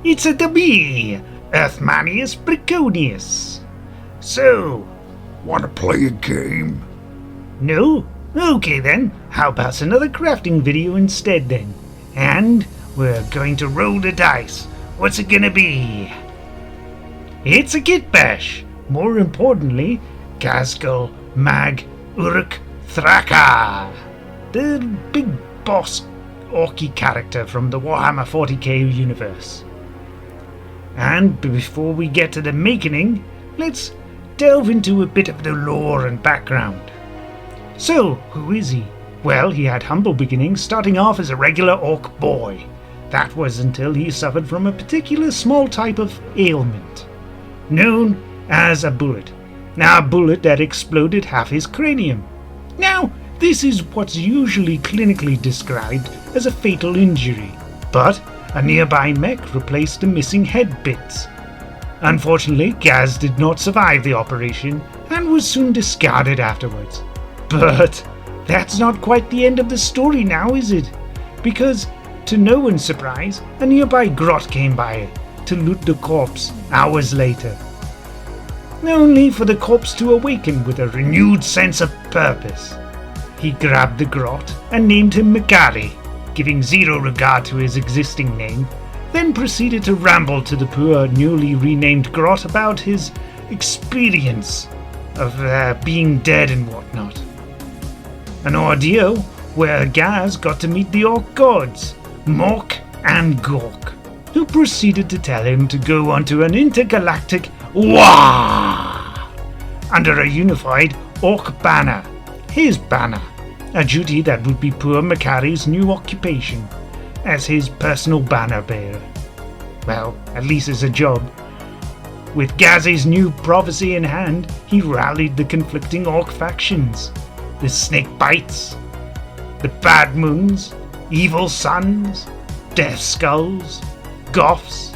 It's a me, Earthmanius Briconius. So, wanna play a game? no? Okay then, how about another crafting video instead then? And we're going to roll the dice. What's it gonna be? It's a kit bash. More importantly, Ghazghkull, Mag, Ork, Thraka. The big boss orky character from the Warhammer 40k universe. And before we get to the making, let's delve into a bit of the lore and background. So, who is he? Well, he had humble beginnings, starting off as a regular orc boy. That was until he suffered from a particular small type of ailment, known as a bullet. Now, a bullet that exploded half his cranium. Now, this is what's usually clinically described as a fatal injury, but a nearby mech replaced the missing head bits. Unfortunately, Gaz did not survive the operation and was soon discarded afterwards. But that's not quite the end of the story now, is it? Because, to no one's surprise, a nearby grot came by to loot the corpse hours later. Only for the corpse to awaken with a renewed sense of purpose. He grabbed the grot and named him Makari, giving zero regard to his existing name, then proceeded to ramble to the poor newly renamed grot about his experience of being dead and whatnot. An ordeal where Gaz got to meet the orc gods, Mork and Gork, who proceeded to tell him to go onto an intergalactic Wah! Under a unified orc banner, his banner, a duty that would be poor Makari's new occupation as his personal banner bearer. Well, at least it's a job. With Gaz's new prophecy in hand, he rallied the conflicting orc factions. The Snake Bites, the Bad Moons, Evil Suns, Death Skulls, Goths,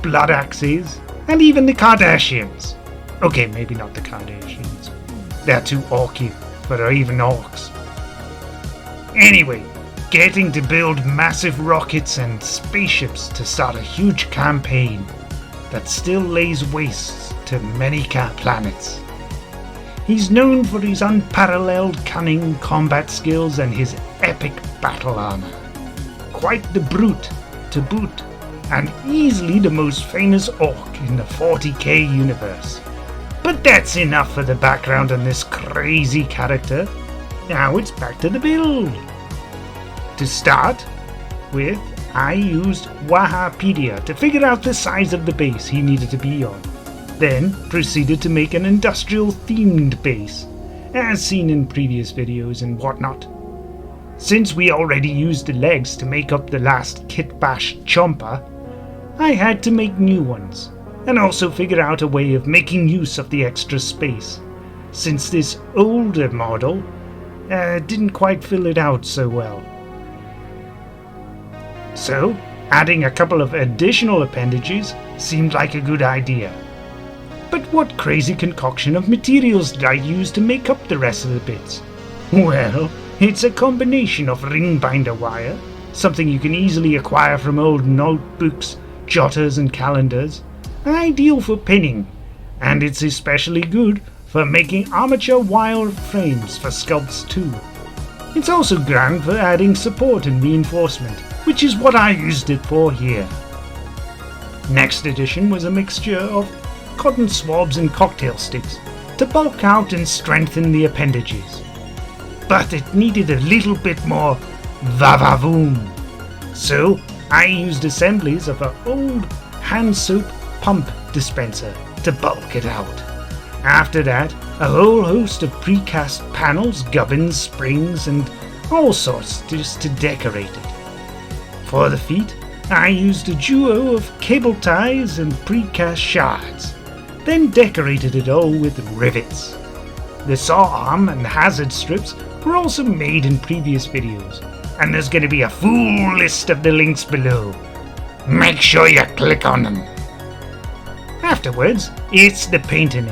Blood Axes, and even the Kardashians. Okay, maybe not the Kardashians. They're too orky for even orcs. Anyway, getting to build massive rockets and spaceships to start a huge campaign that still lays waste to many planets. He's known for his unparalleled cunning combat skills and his epic battle armor. Quite the brute to boot, and easily the most famous orc in the 40k universe. But that's enough for the background on this crazy character. Now it's back to the build. To start with, I used Wahapedia to figure out the size of the base he needed to be on. Then proceeded to make an industrial themed base, as seen in previous videos and whatnot. Since we already used the legs to make up the last kit bash chomper, I had to make new ones, and also figure out a way of making use of the extra space, since this older model didn't quite fill it out so well. So, adding a couple of additional appendages seemed like a good idea. But what crazy concoction of materials did I use to make up the rest of the bits? Well, it's a combination of ring binder wire, something you can easily acquire from old notebooks, jotters and calendars, ideal for pinning, and it's especially good for making armature wire frames for sculpts too. It's also grand for adding support and reinforcement, which is what I used it for here. Next addition was a mixture of cotton swabs and cocktail sticks to bulk out and strengthen the appendages. But it needed a little bit more va-va-voom. So I used assemblies of an old hand soap pump dispenser to bulk it out. After that, a whole host of precast panels, gubbins, springs, and all sorts just to decorate it. For the feet, I used a duo of cable ties and precast shards, then decorated it all with rivets. The saw arm and hazard strips were also made in previous videos, and there's going to be a full list of the links below. Make sure you click on them. Afterwards, it's the painting.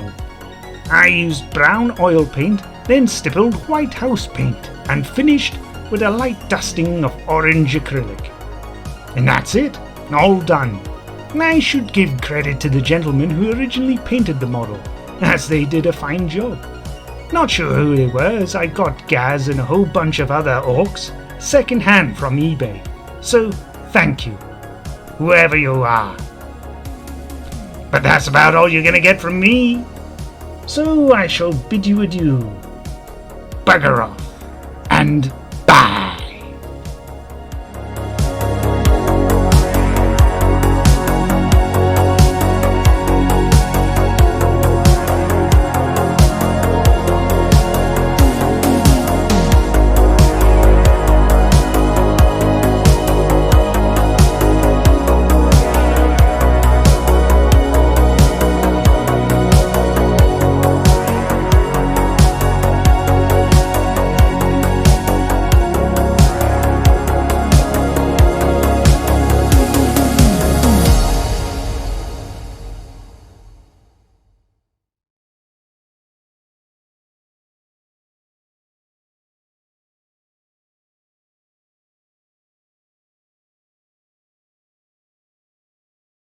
I used brown oil paint, then stippled white house paint, and finished with a light dusting of orange acrylic. And that's it, all done. I should give credit to the gentleman who originally painted the model, as they did a fine job. Not sure who they were, as I got Gaz and a whole bunch of other orcs second hand from eBay. So, thank you, whoever you are. But that's about all you're gonna get from me. So I shall bid you adieu. Bugger off, and